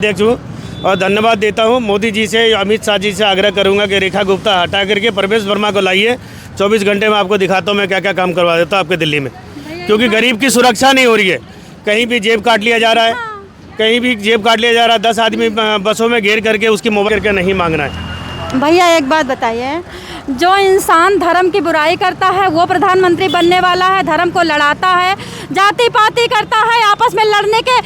अध्यक्ष हूँ और धन्यवाद देता हूँ मोदी जी से, अमित शाह जी से आग्रह करूँगा कि रेखा गुप्ता हटा करके प्रवेश वर्मा को लाइए। 24 घंटे में आपको दिखाता हूँ मैं क्या क्या काम करवा देता हूँ आपके दिल्ली में, क्योंकि गरीब की सुरक्षा नहीं हो रही है। कहीं भी जेब काट लिया जा रहा है, कहीं भी जेब काट लिया जा रहा है। 10 आदमी बसों में घेर करके उसकी मोबाइल करके नहीं मांगना है। भैया एक बात बताइए, जो इंसान धर्म की बुराई करता है वो प्रधानमंत्री बनने वाला है, धर्म को लड़ाता है, जाति पाति करता है, आपस में लड़ने के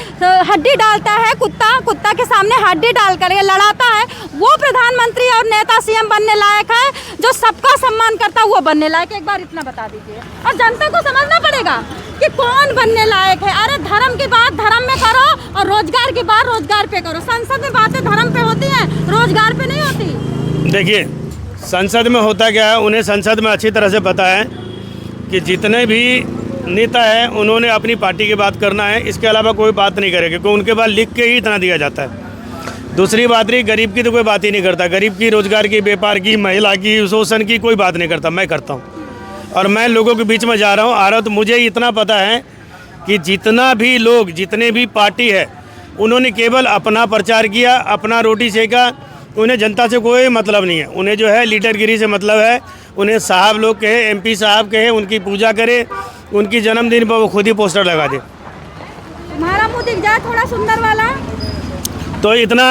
हड्डी डालता है, कुत्ता के सामने हड्डी डाल कर लड़ाता है, वो प्रधानमंत्री और नेता सीएम बनने लायक है। जो सबका सम्मान करता है वो बनने लायक है। एक बार इतना बता दीजिए, और जनता को समझना पड़ेगा कि कौन बनने लायक है। अरे धर्म की बात धर्म में करो और रोजगार की बात रोजगार पे करो। संसद में बातें धर्म पे होती हैं, रोजगार पे नहीं होती। देखिए संसद में होता क्या है, उन्हें संसद में अच्छी तरह से पता है कि जितने भी नेता हैं उन्होंने अपनी पार्टी की बात करना है, इसके अलावा कोई बात नहीं करेगा, क्योंकि उनके पास लिख के ही इतना दिया जाता है। दूसरी बात रही गरीब की, तो कोई बात ही नहीं करता। गरीब की, रोजगार की, व्यापार की, महिला की, शोषण की कोई बात नहीं करता। मैं करता हूँ और मैं लोगों के बीच में आ रहा हूँ तो मुझे इतना पता है कि जितना भी लोग, जितने भी पार्टी है, उन्होंने केवल अपना प्रचार किया, अपना रोटी सेका। उन्हें जनता से कोई मतलब नहीं है। उन्हें जो है लीडरगिरी से मतलब है। उन्हें साहब लोग कहे, एमपी साहब कहे, उनकी पूजा करे, उनकी जन्मदिन पर वो खुद ही पोस्टर लगा दे। तुम्हारा मुँह दिख जाए थोड़ा सुंदर वाला। तो इतना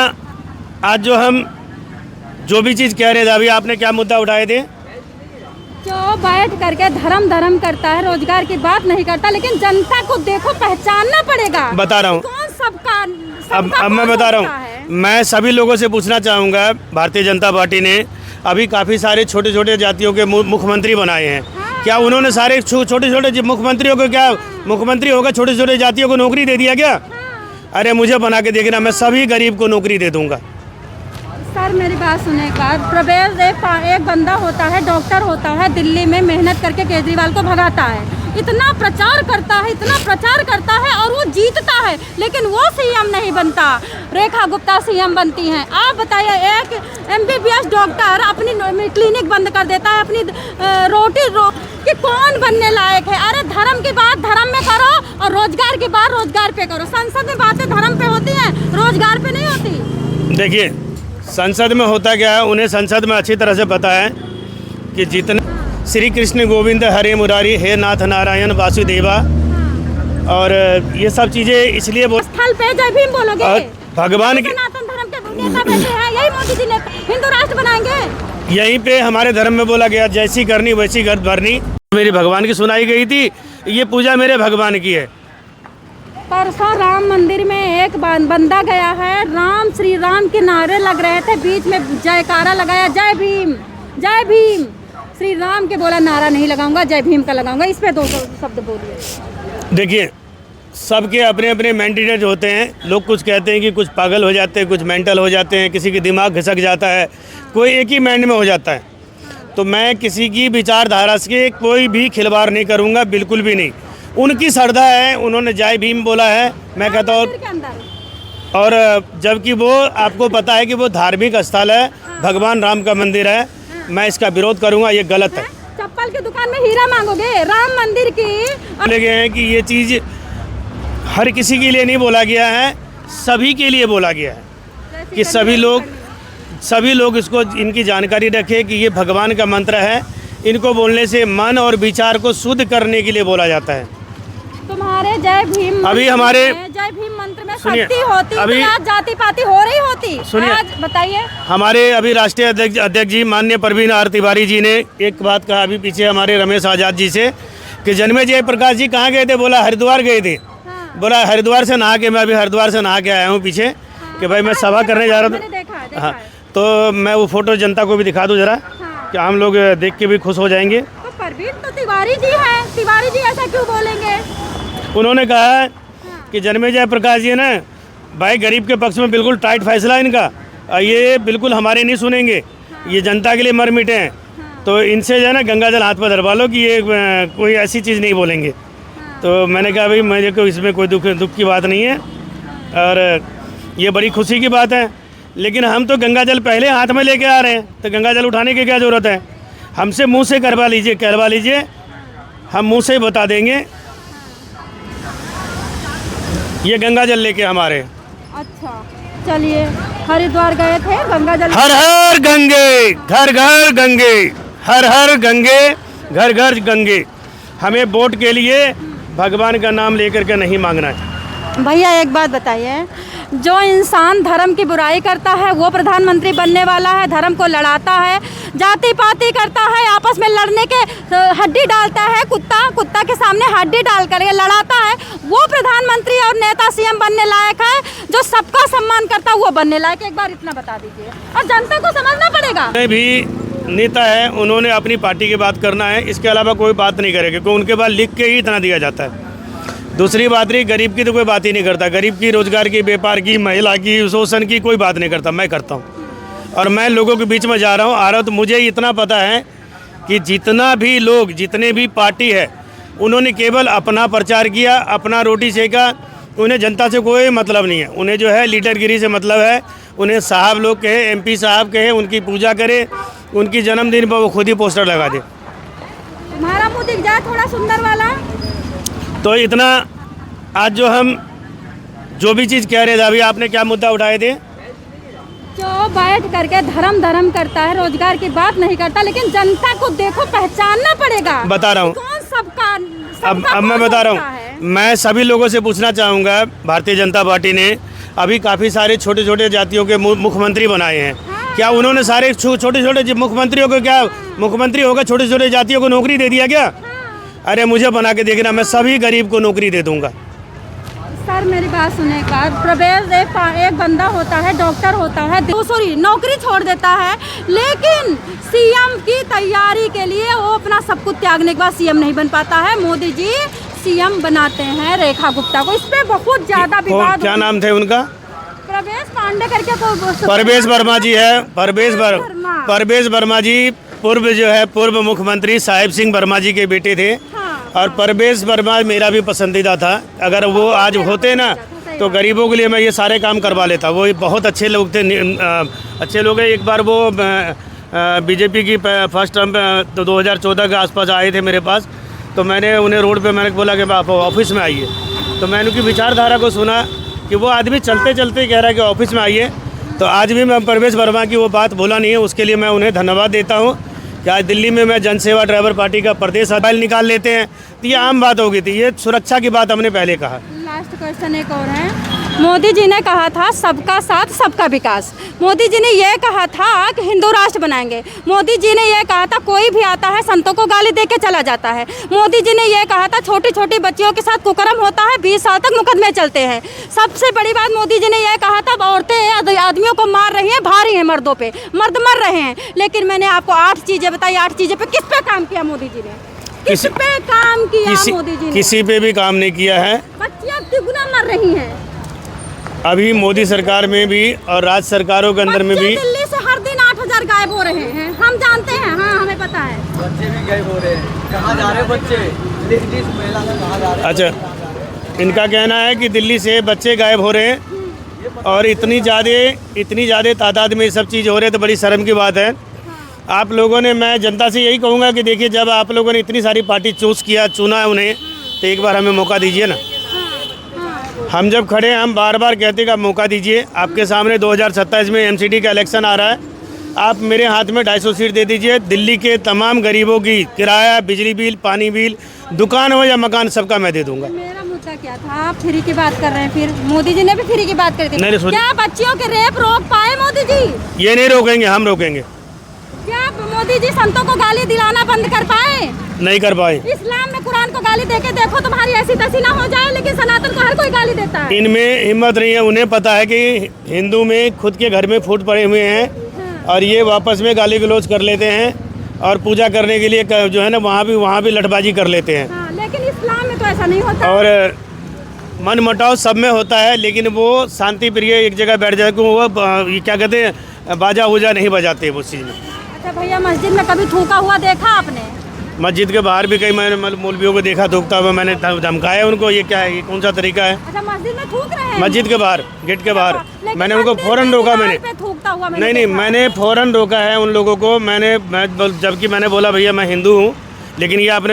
आज जो हम जो भी चीज़ कह रहे थे, अभी आपने क्या मुद्दा उठाए थे? जो बैठ करके धर्म करता है, रोजगार की बात नहीं करता, लेकिन जनता को देखो पहचानना पड़ेगा। बता रहा हूँ, कौन सबका अब मैं बता रहा हूँ। मैं सभी लोगों से पूछना चाहूँगा, भारतीय जनता पार्टी ने अभी काफ़ी सारे छोटे छोटे जातियों के मुख्यमंत्री बनाए हैं। क्या उन्होंने सारे छोटे छोटे मुख्यमंत्रियों को, क्या मुख्यमंत्री होगा छोटे छोटे जातियों को नौकरी दे दिया क्या? अरे मुझे बना के देखना, मैं सभी गरीब को नौकरी दे दूँगा। सर मेरी बात सुने का, प्रवेश एक बंदा होता है, डॉक्टर होता है, दिल्ली में मेहनत करके केजरीवाल को भगाता है, इतना प्रचार करता है और वो जीतता है, लेकिन वो सीएम नहीं बनता। रेखा गुप्ता सीएम बनती हैं। आप बताइए, एक MBBS डॉक्टर अपनी क्लिनिक बंद कर देता है, अपनी कि कौन बनने लायक है। अरे धर्म की बात धर्म में करो और रोजगार की बात रोजगार पे करो। संसद में बातें धर्म पे होती हैं, रोजगार पे नहीं होती। देखिए संसद में होता क्या है, उन्हें संसद में अच्छी तरह से पता है कि जितने श्री कृष्ण गोविंद हरे मुरारी, हे नाथ नारायण वासुदेवा, और ये सब चीज़ें इसलिए स्थल पे जय भीम बोलोगे, भगवान के सनातन धर्म के नेता बैठे हैं, यही मोदी जी ने हिंदू राष्ट्र बनाएंगे। यहीं पे हमारे धर्म में बोला गया, जैसी करनी वैसी गर्द भरनी। मेरी भगवान की सुनाई गई थी, ये पूजा मेरे भगवान की है। परसों राम मंदिर में एक बंदा गया है, राम श्री राम के नारे लग रहे थे, बीच में जयकारा लगाया, जय भीम जय भीम। श्री राम के बोला नारा नहीं लगाऊंगा, जय भीम का लगाऊंगा। इस पे 2 शब्द बोलिए। देखिए सबके अपने अपने मेंटेनेज होते हैं। लोग कुछ कहते हैं कि कुछ पागल हो जाते हैं, कुछ मेंटल हो जाते हैं, किसी की दिमाग घिसक जाता है, कोई एक ही माइंड में हो जाता है। तो मैं किसी की विचारधारा से कोई भी खिलवाड़ नहीं करूँगा, बिल्कुल भी नहीं। उनकी श्रद्धा है, उन्होंने जय भीम बोला है, मैं कहता हूँ। और जबकि वो आपको पता है कि वो धार्मिक स्थल है, भगवान राम का मंदिर है, मैं इसका विरोध करूंगा, ये गलत है। चप्पल की दुकान में हीरा मांगोगे राम मंदिर की? बोले गए हैं कि ये चीज़ हर किसी के लिए नहीं बोला गया है, सभी के लिए बोला गया है कि सभी लोग इसको, इनकी जानकारी रखें कि ये भगवान का मंत्र है। इनको बोलने से मन और विचार को शुद्ध करने के लिए बोला जाता है। तुम्हारे जय भीम अभी हमारे जय भीम मंत्र में शक्ति होती, अभी जाति पाति हो रही होती। सुनिए, बताइए। हमारे अभी राष्ट्रीय अध्यक्ष जी माननीय प्रवीण आर तिवारी जी ने एक बात कहा अभी पीछे हमारे रमेश आजाद जी से कि जन्मे जय प्रकाश जी कहाँ गए थे? बोला हरिद्वार गए थे। बोला हरिद्वार से नहा के, मैं अभी हरिद्वार से नहा के आया हूँ पीछे कि भाई मैं सभा करने जा रहा था। हाँ, तो मैं वो फोटो जनता को भी दिखा दूँ जरा, कि हम लोग देख के भी खुश हो जाएंगे। तो प्रवीण तो तिवारी जी है, तिवारी जी ऐसा क्यों बोलेंगे? उन्होंने कहा कि जन्मे जय प्रकाश जी ना भाई गरीब के पक्ष में बिल्कुल टाइट फैसला इनका, ये बिल्कुल हमारे नहीं सुनेंगे, ये जनता के लिए मर मिटे हैं। तो इनसे जो है ना गंगा जल हाथ पर धरवा लो कि ये कोई ऐसी चीज़ नहीं बोलेंगे। तो मैंने कहा भाई मुझे को इसमें कोई दुख की बात नहीं है और ये बड़ी खुशी की बात है, लेकिन हम तो गंगा जल पहले हाथ में लेके आ रहे हैं, तो गंगा जल उठाने की क्या ज़रूरत है? हमसे मुँह से कहलवा लीजिए, हम मुँह से बता देंगे। ये गंगा जल लेके हमारे। अच्छा। चलिए, हरिद्वार गए थे, गंगा जल हर हर गंगे, घर घर गंगे, हर हर गंगे, घर घर गंगे। हमें वोट के लिए भगवान का नाम लेकर के नहीं मांगना है। भैया एक बात बताइए, जो इंसान धर्म की बुराई करता है वो प्रधानमंत्री बनने वाला है, धर्म को लड़ाता है, जाति पाति करता है, आपस में लड़ने के हड्डी डालता है, कुत्ता के सामने हड्डी डाल कर लड़ाता है, वो प्रधानमंत्री और नेता सीएम बनने लायक है। जो सबका सम्मान करता है वो बनने लायक है। एक बार इतना बता दीजिए, और जनता को समझना पड़ेगा। भी नेता है, उन्होंने अपनी पार्टी की बात करना है, इसके अलावा कोई बात नहीं करेगा, क्योंकि उनके पास लिख के ही इतना दिया जाता है। दूसरी बात रही, गरीब की तो कोई बात ही नहीं करता। गरीब की, रोजगार की, व्यापार की, महिला की, शोषण की कोई बात नहीं करता। मैं करता हूँ और मैं लोगों के बीच में जा रहा हूँ तो मुझे इतना पता है कि जितना भी लोग, जितने भी पार्टी है, उन्होंने केवल अपना प्रचार किया, अपना रोटी सेका। उन्हें जनता से कोई मतलब नहीं है। उन्हें जो है लीडरगिरी से मतलब है। उन्हें साहब लोग कहे, MP साहब कहे, उनकी पूजा करे, उनकी जन्मदिन पर वो खुद ही पोस्टर लगा दे। तुम्हारा मुँह दिख जाए थोड़ा सुंदर वाला। तो इतना आज जो भी चीज़ कह रहे थे, अभी आपने क्या मुद्दा उठाए थे? जो बैठ करके धर्म करता है, रोजगार की बात नहीं करता, लेकिन जनता को देखो, पहचानना पड़ेगा। बता रहा हूँ, कौन सबका अब मैं बता रहा हूँ। मैं सभी लोगों से पूछना चाहूँगा, भारतीय जनता पार्टी ने अभी काफ़ी सारे छोटे छोटे जातियों के मुख्यमंत्री बनाए हैं। क्या उन्होंने सारे छोटे छोटे मुख्यमंत्रियों को, क्या मुख्यमंत्री होकर छोटे छोटे जातियों को नौकरी दे दिया क्या? अरे मुझे बना के देखना, मैं सभी गरीब को नौकरी दे दूंगा। सर मेरी बात सुने का, प्रवेश एक बंदा होता है, डॉक्टर होता है, सॉरी नौकरी छोड़ देता है, लेकिन सीएम की तैयारी के लिए वो अपना सब कुछ त्यागने के बाद सीएम नहीं बन पाता है। मोदी जी सीएम बनाते हैं रेखा गुप्ता को। इस पे बहुत ज्यादा विवाद। क्या नाम थे उनका? प्रवेश पांडे करके। परवेश वर्मा जी है। परवेश वर्मा जी पूर्व मुख्यमंत्री साहिब सिंह वर्मा जी के बेटे थे। और परवेश वर्मा मेरा भी पसंदीदा था। अगर वो आज होते ना तो गरीबों के लिए मैं ये सारे काम करवा लेता। वो बहुत अच्छे लोग थे, अच्छे लोग हैं। एक बार वो बीजेपी की फर्स्ट टर्म 2014 के आसपास आए थे मेरे पास, तो मैंने उन्हें रोड पे मैंने बोला कि आप ऑफिस में आइए। तो मैंने उनकी विचारधारा को सुना कि वो आदमी चलते चलते कह रहा है कि ऑफिस में आइए। तो आज भी मैं परवेश वर्मा की वो बात भूला नहीं है, उसके लिए मैं उन्हें धन्यवाद देता हूँ कि आज दिल्ली में मैं जनसेवा ड्राइवर पार्टी का प्रदेश अध्यक्ष निकाल लेते हैं। तो ये आम बात हो गई थी, ये सुरक्षा की बात हमने पहले कहा। लास्ट क्वेश्चन एक और है। मोदी जी ने कहा था सबका साथ सबका विकास। मोदी जी ने ये कहा था कि हिंदू राष्ट्र बनाएंगे। मोदी जी ने ये कहा था कोई भी आता है संतों को गाली दे के चला जाता है। मोदी जी ने ये कहा था छोटी छोटी बच्चियों के साथ कुकर्म होता है, 20 साल तक मुकदमे चलते हैं। सबसे बड़ी बात मोदी जी ने यह कहा था औरतें आदमियों को मार रही हैं, भारी हैं मर्दों पे, मर्द मर रहे हैं। लेकिन मैंने आपको 8 चीज़ें बताई। 8 चीज़ें पे किस पे काम किया मोदी जी ने? किस पे काम किया मोदी जी ने? किसी पे भी काम नहीं किया है। बच्चियाँ तिगुना मर रही हैं अभी मोदी सरकार में भी और राज्य सरकारों के अंदर में भी। दिल्ली से हर दिन 8000 गायब हो रहे हैं, हम जानते हैं। हाँ हमें पता है। बच्चे भी गायब हो रहे हैं। कहाँ जा रहे हैं बच्चे? लेडीज महिला कहाँ जा रहे हैं? अच्छा, इनका कहना है कि दिल्ली से बच्चे गायब हो रहे हैं और इतनी ज़्यादा तादाद में ये सब चीज़ हो रहे हैं, तो बड़ी शर्म की बात है। आप लोगों ने, मैं जनता से यही कहूँगा कि देखिए, जब आप लोगों ने इतनी सारी पार्टी चुना है उन्हें, तो एक बार हमें मौका दीजिए ना। हम जब खड़े हैं, हम बार बार कहते हैं कि मौका दीजिए। आपके सामने 2027 में MCD का इलेक्शन आ रहा है। आप मेरे हाथ में 250 सीट दे दीजिए। दिल्ली के तमाम गरीबों की किराया, बिजली बिल, पानी बिल, दुकान हो या मकान, सबका मैं दे दूंगा। मेरा मुद्दा क्या था? आप फ्री की बात कर रहे हैं, फिर मोदी जी ने भी फ्री की बात करी थी। क्या बच्चियों के रेप रोक पाए मोदी जी? ये नहीं रोकेंगे, हम रोकेंगे। क्या मोदी जी संतों को गाली दिलाना बंद कर पाए? नहीं कर पाए। इस्लाम में कुरान को गाली देके देखो, तुम्हारी ऐसी तैसी ना हो जाए। लेकिन सनातन को हर कोई गाली देता है। इनमें हिम्मत नहीं है। उन्हें पता है कि हिंदू में खुद के घर में फूट पड़े हुए हैं और ये वापस में गाली गलौज कर लेते हैं और पूजा करने के लिए जो है ना वहाँ भी लठबाजी कर लेते हैं। हाँ, लेकिन इस्लाम में तो ऐसा नहीं होता। और मन मुटाव सब में होता है, लेकिन वो शांति प्रिय एक जगह बैठ जाए, वो ये क्या कहते हैं, बाजा वूजा नहीं बजाते उस चीज़ में। अच्छा भैया, मस्जिद में कभी थूका हुआ देखा आपने? मस्जिद के बाहर भी कई मैंने मौलवियों को देखा थूकता हुआ, मैंने धमकाया उनको। ये क्या है, ये कौन सा तरीका है? अच्छा, मस्जिद में थूक रहे हैं? मस्जिद के बाहर, गेट के बाहर। मैंने उनको फ़ौरन रोका। मैंने मैंने फ़ौरन रोका है उन लोगों को। जबकि मैंने बोला भैया मैं हिंदू हूँ, लेकिन ये आपने